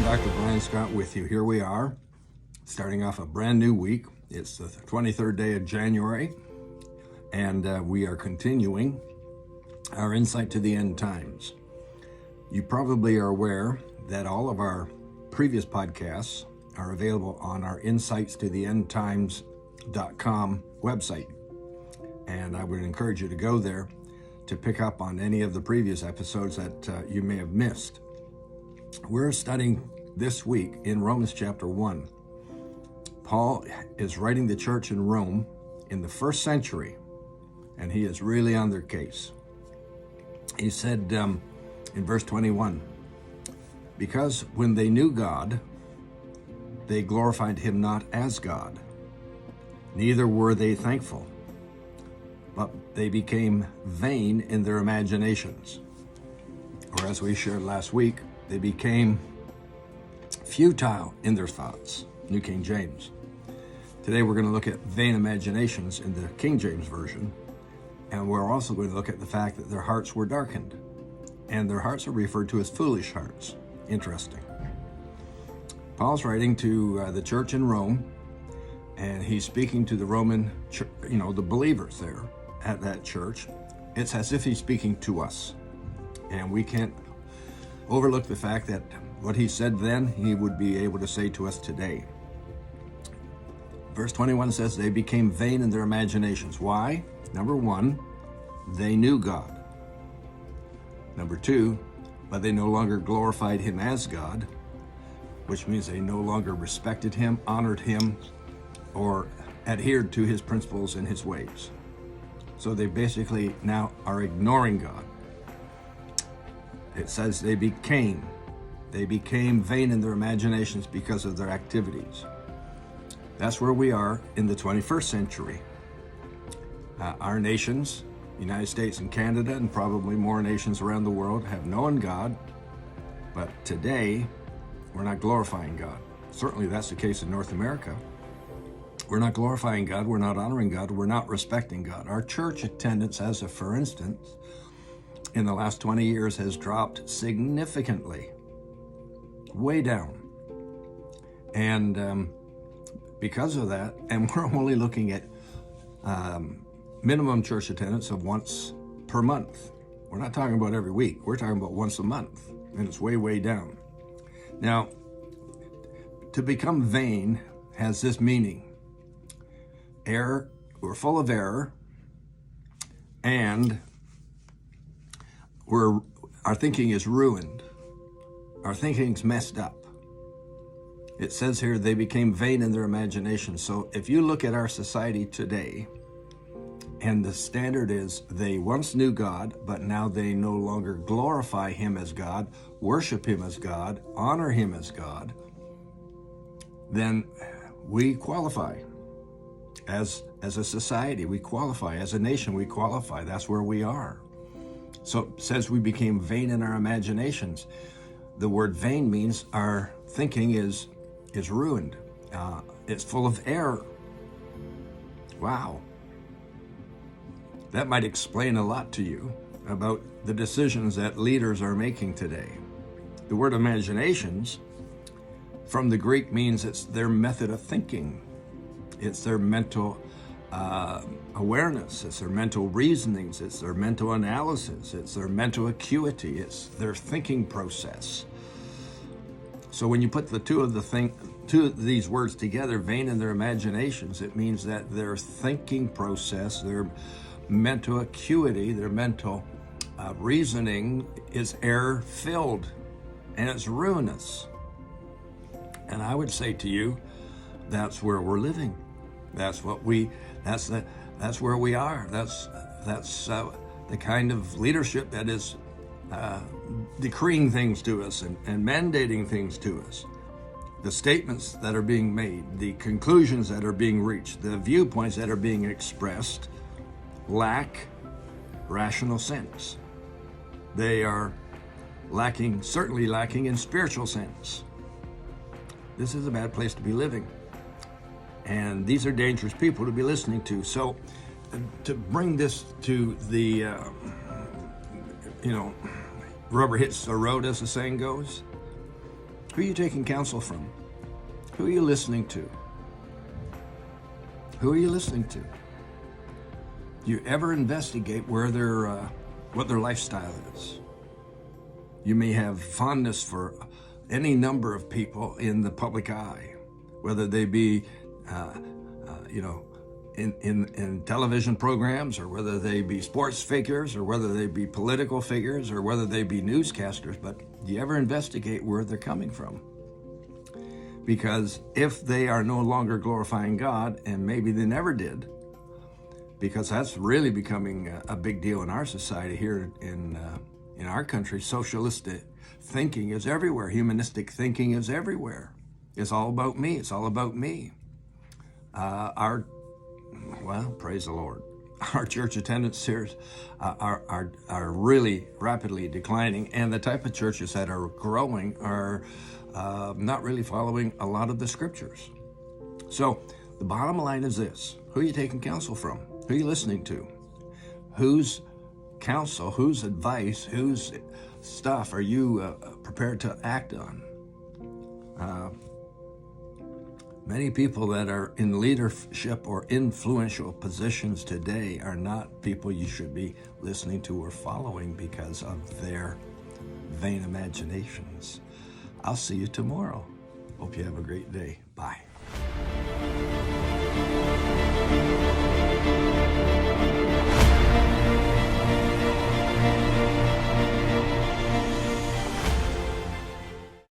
Dr. Brian Scott with you. Here we are, starting off a brand new week. It's the 23rd day of January, and we are continuing our insight to the end times. You probably are aware that all of our previous podcasts are available on our insightstotheendtimes.com website. And I would encourage you to go there to pick up on any of the previous episodes that you may have missed. We're studying this week in Romans chapter 1. Paul is writing the church in Rome in the first century, and he is really on their case. He said in verse 21, because when they knew God, they glorified him not as God, neither were they thankful, but they became vain in their imaginations. Or as we shared last week, they became futile in their thoughts. New King James. Today we're going to look at vain imaginations in the King James Version, and we're also going to look at the fact that their hearts were darkened, and their hearts are referred to as foolish hearts. Interesting. Paul's writing to the church in Rome, and he's speaking to the Roman, the believers there at that church. It's as if he's speaking to us, and we can't overlook the fact that what he said then, he would be able to say to us today. Verse 21 says, they became vain in their imaginations. Why? Number one, they knew God. Number two, but they no longer glorified him as God, which means they no longer respected him, honored him, or adhered to his principles and his ways. So they basically now are ignoring God. It says they became vain in their imaginations because of their activities. That's where we are in the 21st century. Our nations, United States and Canada, and probably more nations around the world, have known God, but today we're not glorifying God. Certainly that's the case in North America. We're not glorifying God, we're not honoring God, we're not respecting God. Our church attendance, as a for instance, in the last 20 years has dropped significantly, way down. And because of that, and we're only looking at minimum church attendance of once per month. We're not talking about every week, we're talking about once a month, and it's way, way down. Now, to become vain has this meaning. We're full of error, and our thinking is ruined. Our thinking's messed up. It says here they became vain in their imagination. So if you look at our society today, and the standard is they once knew God, but now they no longer glorify him as God, worship him as God, honor him as God, then we qualify. As a society, we qualify. As a nation, we qualify. That's where we are. So it says we became vain in our imaginations. The word vain means our thinking is ruined. It's full of error. Wow. That might explain a lot to you about the decisions that leaders are making today. The word imaginations from the Greek means it's their method of thinking. It's their mental awareness, it's their mental reasonings, it's their mental analysis, it's their mental acuity, it's their thinking process. So when you put the two of these words together, vain in their imaginations, it means that their thinking process, their mental acuity, their mental reasoning is error-filled, and it's ruinous. And I would say to you, that's where we're living. That's where we are. That's the kind of leadership that is decreeing things to us and mandating things to us. The statements that are being made, the conclusions that are being reached, the viewpoints that are being expressed lack rational sense. They are certainly lacking in spiritual sense. This is a bad place to be living. And these are dangerous people to be listening to. So to bring this to the, rubber hits the road, as the saying goes, Who are you taking counsel from? Who are you listening to? Who are you listening to? Do you ever investigate where what their lifestyle is? You may have fondness for any number of people in the public eye, whether they be, in television programs, or whether they be sports figures, or whether they be political figures, or whether they be newscasters. But do you ever investigate where they're coming from? Because if they are no longer glorifying God, and maybe they never did, because that's really becoming a big deal in our society here in our country. Socialistic thinking is everywhere. Humanistic thinking is everywhere. It's all about me. It's all about me. Praise the Lord. Our church attendance here are really rapidly declining, and the type of churches that are growing are not really following a lot of the scriptures. So the bottom line is this: who are you taking counsel from? Who are you listening to? Whose counsel, whose advice, whose stuff are you prepared to act on? Many people that are in leadership or influential positions today are not people you should be listening to or following because of their vain imaginations. I'll see you tomorrow. Hope you have a great day. Bye.